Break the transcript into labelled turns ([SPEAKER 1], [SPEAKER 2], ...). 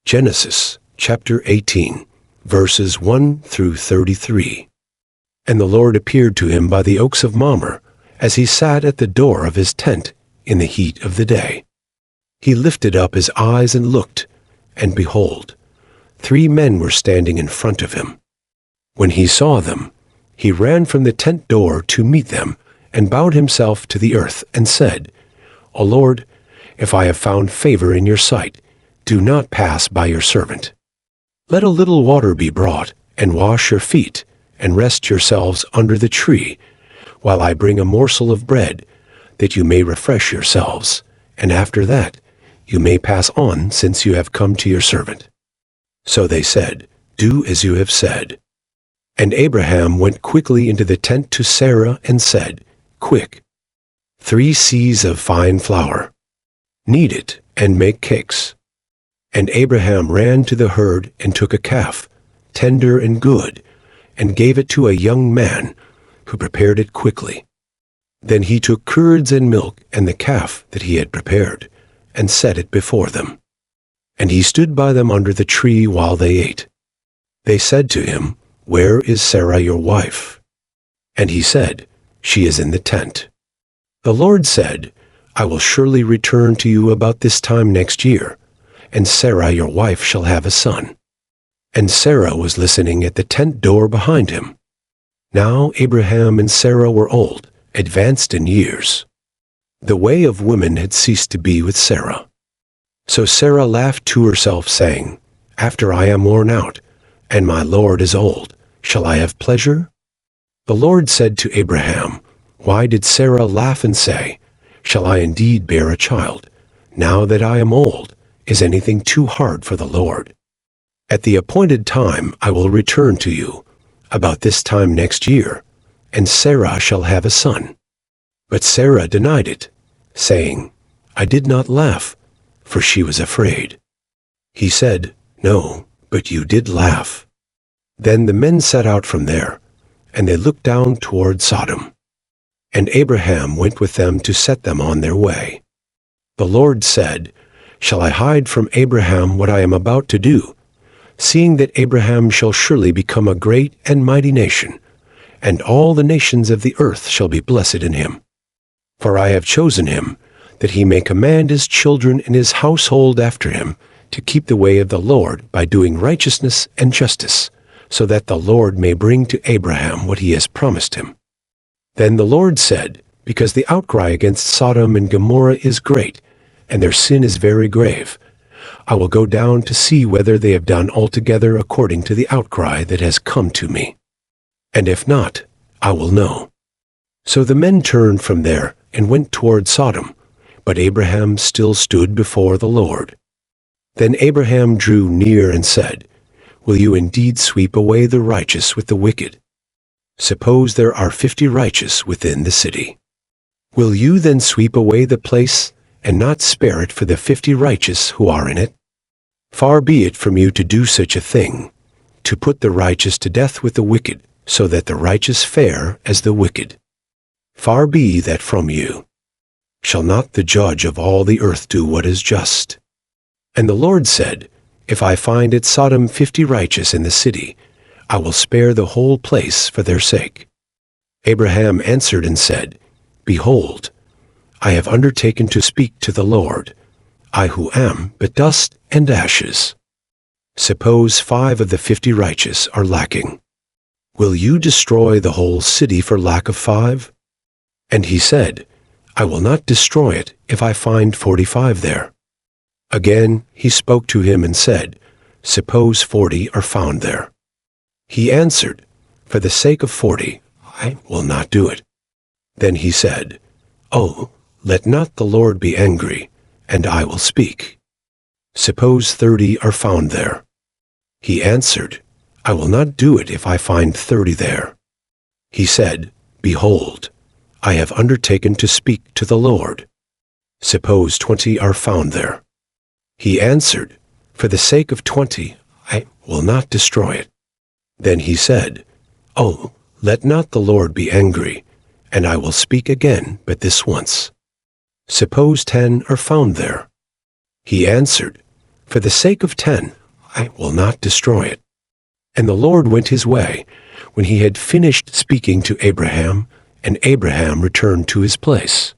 [SPEAKER 1] Genesis chapter 18, verses 1 through 33. And the Lord appeared to him by the oaks of Mamre, as he sat at the door of his tent in the heat of the day. He lifted up his eyes and looked, and behold, 3 men were standing in front of him. When he saw them, he ran from the tent door to meet them, and bowed himself to the earth, and said, O Lord, if I have found favor in your sight, do not pass by your servant. Let a little water be brought, and wash your feet, and rest yourselves under the tree, while I bring a morsel of bread, that you may refresh yourselves, and after that you may pass on, since you have come to your servant. So they said, Do as you have said. And Abraham went quickly into the tent to Sarah and said, Quick, 3 seahs of fine flour. Knead it, and make cakes. And Abraham ran to the herd and took a calf, tender and good, and gave it to a young man, who prepared it quickly. Then he took curds and milk and the calf that he had prepared, and set it before them. And he stood by them under the tree while they ate. They said to him, Where is Sarah your wife? And he said, She is in the tent. The Lord said, I will surely return to you about this time next year, and Sarah your wife shall have a son. And Sarah was listening at the tent door behind him. Now Abraham and Sarah were old, advanced in years. The way of women had ceased to be with Sarah. So Sarah laughed to herself, saying, After I am worn out, and my Lord is old, shall I have pleasure? The Lord said to Abraham, Why did Sarah laugh and say, Shall I indeed bear a child, now that I am old? Is anything too hard for the Lord? At the appointed time I will return to you, about this time next year, and Sarah shall have a son. But Sarah denied it, saying, I did not laugh, for she was afraid. He said, No, but you did laugh. Then the men set out from there, and they looked down toward Sodom. And Abraham went with them to set them on their way. The Lord said, Shall I hide from Abraham what I am about to do, seeing that Abraham shall surely become a great and mighty nation, and all the nations of the earth shall be blessed in him? For I have chosen him, that he may command his children and his household after him to keep the way of the Lord by doing righteousness and justice, so that the Lord may bring to Abraham what he has promised him. Then the Lord said, Because the outcry against Sodom and Gomorrah is great, and their sin is very grave, I will go down to see whether they have done altogether according to the outcry that has come to me. And if not, I will know. So the men turned from there and went toward Sodom, but Abraham still stood before the Lord. Then Abraham drew near and said, Will you indeed sweep away the righteous with the wicked? Suppose there are 50 righteous within the city. Will you then sweep away the place, and not spare it for the 50 righteous who are in it? Far be it from you to do such a thing, to put the righteous to death with the wicked, so that the righteous fare as the wicked. Far be that from you. Shall not the judge of all the earth do what is just? And the Lord said, If I find at Sodom 50 righteous in the city, I will spare the whole place for their sake. Abraham answered and said, Behold, I have undertaken to speak to the Lord, I who am but dust and ashes. Suppose 5 of the 50 righteous are lacking. Will you destroy the whole city for lack of 5? And he said, I will not destroy it if I find 45 there. Again he spoke to him and said, Suppose 40 are found there. He answered, For the sake of 40, I will not do it. Then he said, Oh, let not the Lord be angry, and I will speak. Suppose 30 are found there. He answered, I will not do it if I find 30 there. He said, Behold, I have undertaken to speak to the Lord. Suppose 20 are found there. He answered, For the sake of 20, I will not destroy it. Then he said, Oh, let not the Lord be angry, and I will speak again but this once. Suppose 10 are found there. He answered, For the sake of 10, I will not destroy it." And the Lord went his way, when he had finished speaking to Abraham, and Abraham returned to his place.